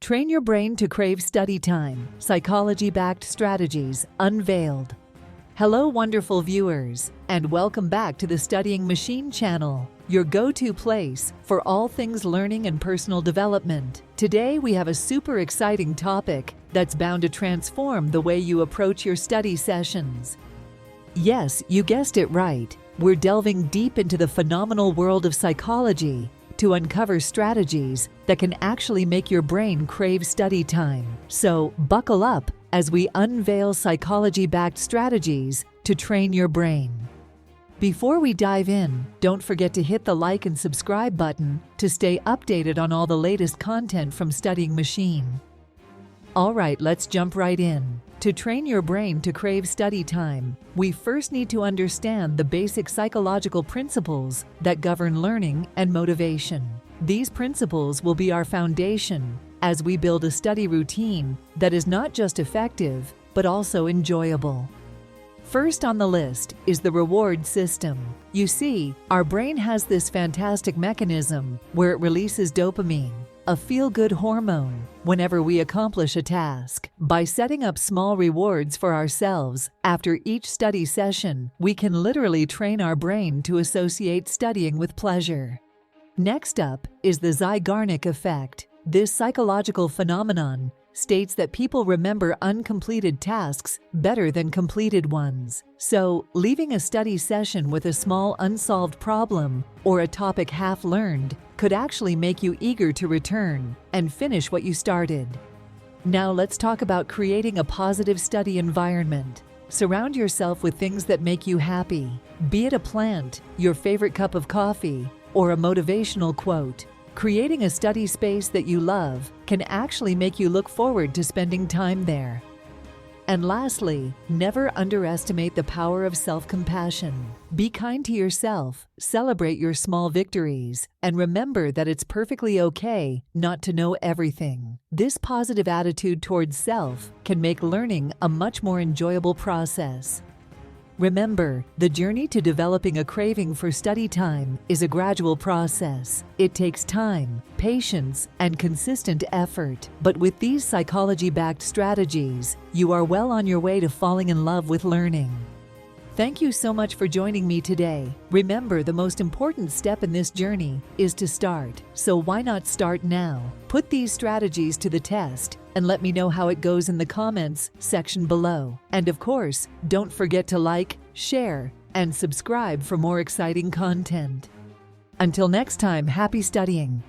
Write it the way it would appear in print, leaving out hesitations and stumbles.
Train your brain to crave study time. Psychology-backed strategies unveiled. Hello, wonderful viewers, and welcome back to the Studying Machine channel, your go-to place for all things learning and personal development. Today, we have a super exciting topic that's bound to transform the way you approach your study sessions. Yes, you guessed it right. We're delving deep into the phenomenal world of psychology to uncover strategies that can actually make your brain crave study time. So buckle up as we unveil psychology-backed strategies to train your brain. Before we dive in, don't forget to hit the like and subscribe button to stay updated on all the latest content from Studying Machine. All right, let's jump right in. To train your brain to crave study time, we first need to understand the basic psychological principles that govern learning and motivation. These principles will be our foundation as we build a study routine that is not just effective, but also enjoyable. First on the list is the reward system. You see, our brain has this fantastic mechanism where it releases dopamine, a feel-good hormone, whenever we accomplish a task. By setting up small rewards for ourselves after each study session, we can literally train our brain to associate studying with pleasure. Next up is the Zeigarnik Effect. This psychological phenomenon states that people remember uncompleted tasks better than completed ones. So, leaving a study session with a small unsolved problem or a topic half learned could actually make you eager to return and finish what you started. Now let's talk about creating a positive study environment. Surround yourself with things that make you happy, be it a plant, your favorite cup of coffee, or a motivational quote. Creating a study space that you love can actually make you look forward to spending time there. And lastly, never underestimate the power of self-compassion. Be kind to yourself, celebrate your small victories, and remember that it's perfectly okay not to know everything. This positive attitude towards self can make learning a much more enjoyable process. Remember, the journey to developing a craving for study time is a gradual process. It takes time, patience, and consistent effort. But with these psychology-backed strategies, you are well on your way to falling in love with learning. Thank you so much for joining me today. Remember, the most important step in this journey is to start. So why not start now? Put these strategies to the test and let me know how it goes in the comments section below. And of course, don't forget to like, share, and subscribe for more exciting content. Until next time, happy studying!